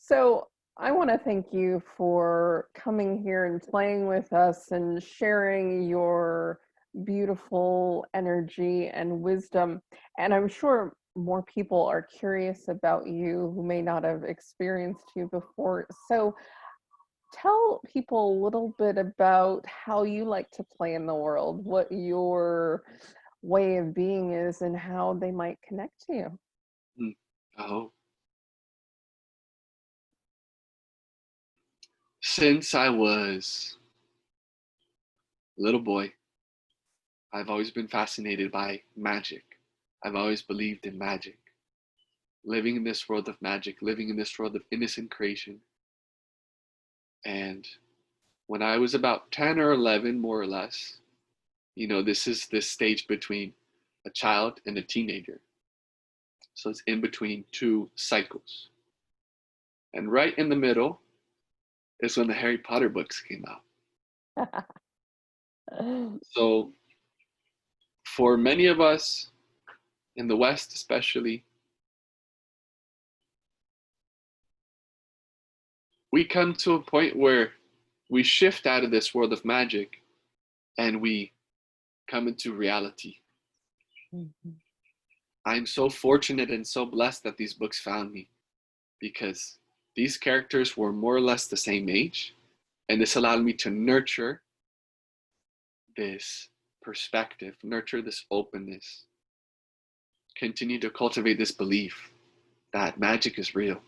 So I want to thank you for coming here and playing with us and sharing your beautiful energy and wisdom. And I'm sure more people are curious about you who may not have experienced you before. So tell people a little bit about how you like to play in the world, what your way of being is, and how they might connect to you. Mm. Oh, since I was a little boy, I've always been fascinated by magic. I've always believed in magic. Living in this world of magic, living in this world of innocent creation. And when I was about 10 or 11, more or less, this is this stage between a child and a teenager. So it's in between two cycles. And right in the middle is when the Harry Potter books came out. So for many of us in the West, especially, we come to a point where we shift out of this world of magic and we come into reality. Mhm. I'm so fortunate and so blessed that these books found me because these characters were more or less the same age, and this allowed me to nurture this perspective, nurture this openness, continue to cultivate this belief that magic is real.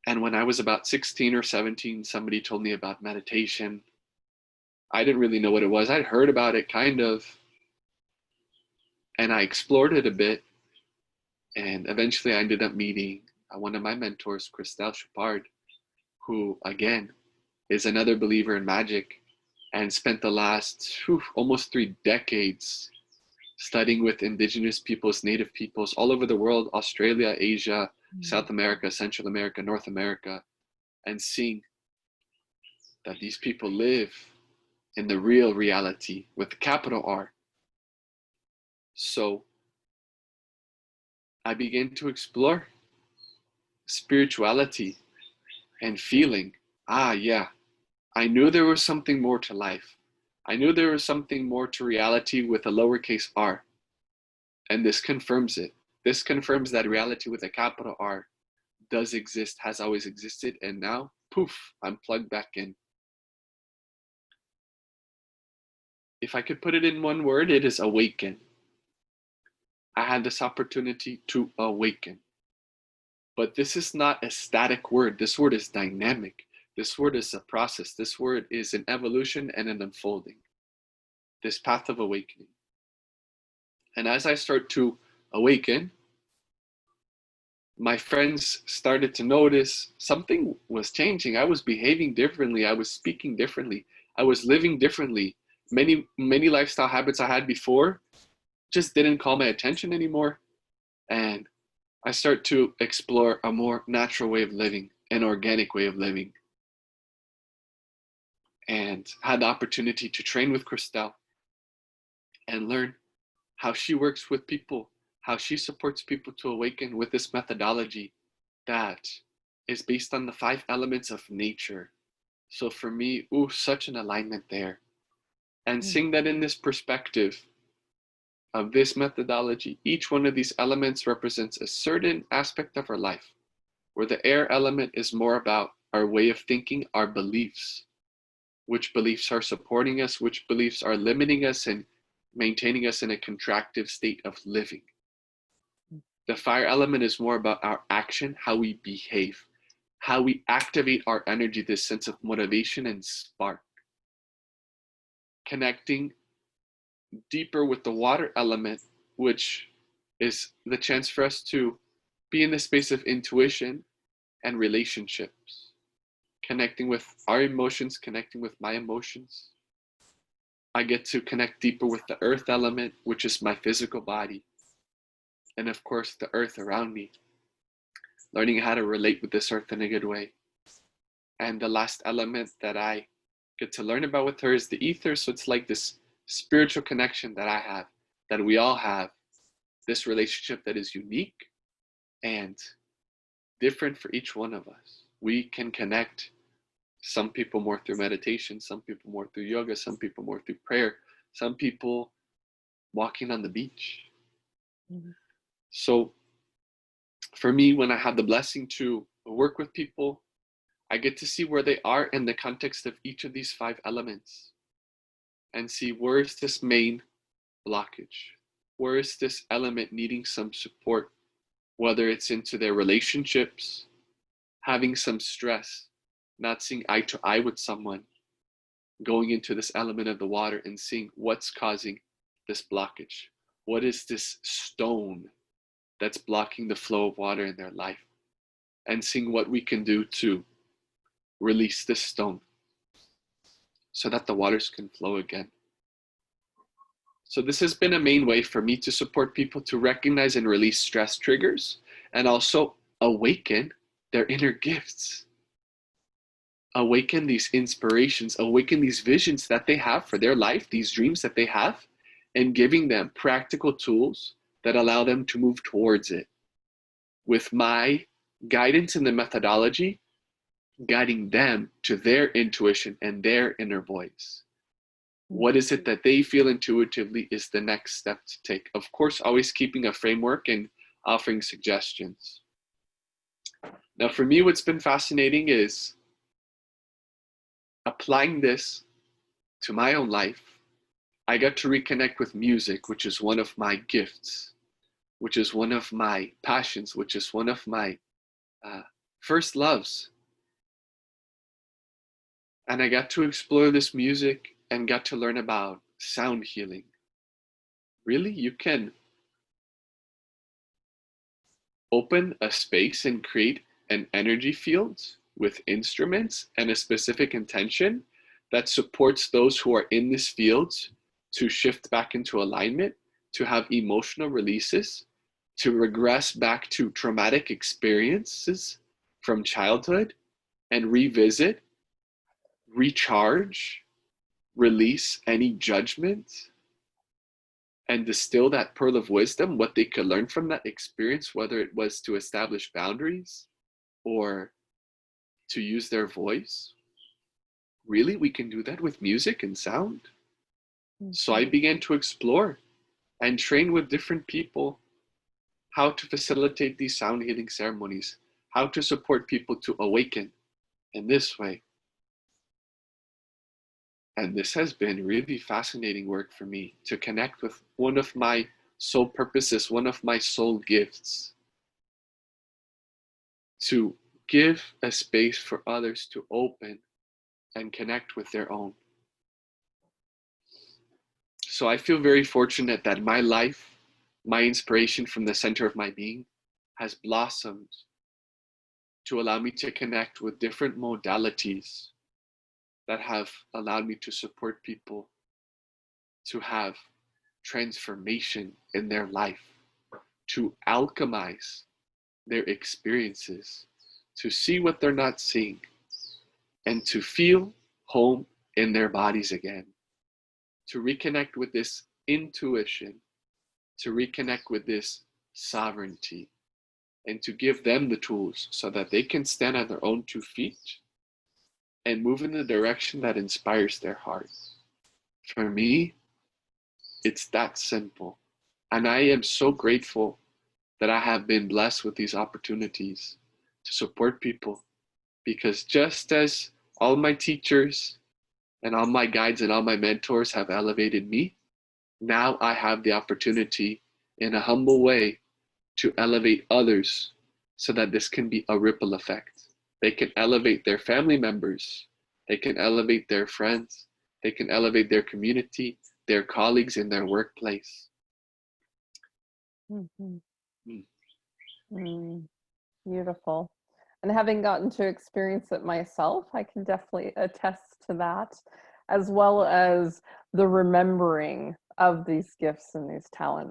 And when I was about 16 or 17, somebody told me about meditation. I didn't really know what it was. I'd heard about it kind of, and I explored it a bit. And eventually I ended up meeting one of my mentors, Christelle Chupard, who, again, is another believer in magic and spent the last almost 3 decades studying with indigenous peoples, native peoples all over the world, Australia, Asia, South America, Central America, North America, and seeing that these people live in the real reality with the capital R. So I began to explore spirituality and feeling, yeah, I knew there was something more to life. I knew there was something more to reality with a lowercase r. And this confirms it. This confirms that reality with a capital R does exist, has always existed, and now, poof, I'm plugged back in. If I could put it in one word, it is awaken. I had this opportunity to awaken. But this is not a static word. This word is dynamic. This word is a process. This word is an evolution and an unfolding. This path of awakening. And as I start to awaken, my friends started to notice something was changing. I was behaving differently. I was speaking differently. I was living differently. Many lifestyle habits I had before just didn't call my attention anymore. And I start to explore a more natural way of living, an organic way of living. And had the opportunity to train with Christelle and learn how she works with people, how she supports people to awaken with this methodology that is based on the 5 elements of nature. So for me, such an alignment there. And seeing that in this perspective of this methodology, each one of these elements represents a certain aspect of our life, where the air element is more about our way of thinking, our beliefs, which beliefs are supporting us, which beliefs are limiting us and maintaining us in a contractive state of living. The fire element is more about our action, how we behave, how we activate our energy, this sense of motivation and spark. Connecting deeper with the water element, which is the chance for us to be in the space of intuition and relationships. Connecting with our emotions, connecting with my emotions. I get to connect deeper with the earth element, which is my physical body. And of course, the earth around me. Learning how to relate with this earth in a good way. And the last element that I get to learn about with her is the ether. So it's like this spiritual connection that I have, that we all have, this relationship that is unique, and different for each one of us. We can connect, some people more through meditation, some people more through yoga, some people more through prayer, some people walking on the beach. Mhm. So for me, when I have the blessing to work with people, I get to see where they are in the context of each of these 5 elements and see where is this main blockage? Where is this element needing some support, whether it's into their relationships, having some stress, not seeing eye to eye with someone, going into this element of the water and seeing what's causing this blockage. What is this stone that's blocking the flow of water in their life? And seeing what we can do to release this stone so that the waters can flow again. So this has been a main way for me to support people to recognize and release stress triggers and also awaken their inner gifts. Awaken these inspirations, awaken these visions that they have for their life, these dreams that they have, and giving them practical tools that allow them to move towards it. With my guidance in the methodology, guiding them to their intuition and their inner voice. What is it that they feel intuitively is the next step to take? Of course, always keeping a framework and offering suggestions. Now, for me, what's been fascinating is applying this to my own life. I got to reconnect with music, which is one of my gifts, which is one of my passions, which is one of my first loves. And I got to explore this music and got to learn about sound healing. Really, you can open a space and create an energy field with instruments and a specific intention that supports those who are in this field to shift back into alignment, to have emotional releases, to regress back to traumatic experiences from childhood and revisit, recharge, release any judgment, and distill that pearl of wisdom, what they could learn from that experience, whether it was to establish boundaries or to use their voice. Really, we can do that with music and sound. So I began to explore and train with different people how to facilitate these sound healing ceremonies, how to support people to awaken in this way. And this has been really fascinating work for me to connect with one of my soul purposes, one of my soul gifts, to give a space for others to open and connect with their own. So I feel very fortunate that my life, my inspiration from the center of my being, has blossomed to allow me to connect with different modalities that have allowed me to support people to have transformation in their life, to alchemize their experiences, to see what they're not seeing, and to feel home in their bodies again, to reconnect with this intuition, to reconnect with this sovereignty, and to give them the tools so that they can stand on their own 2 feet and move in the direction that inspires their hearts. For me, it's that simple. And I am so grateful that I have been blessed with these opportunities to support people, because just as all my teachers and all my guides and all my mentors have elevated me, now I have the opportunity in a humble way to elevate others so that this can be a ripple effect. They can elevate their family members, they can elevate their friends, they can elevate their community, their colleagues in their workplace. Mhm. Mm. Beautiful. And having gotten to experience it myself, I can definitely attest to that, as well as the remembering of these gifts and these talents.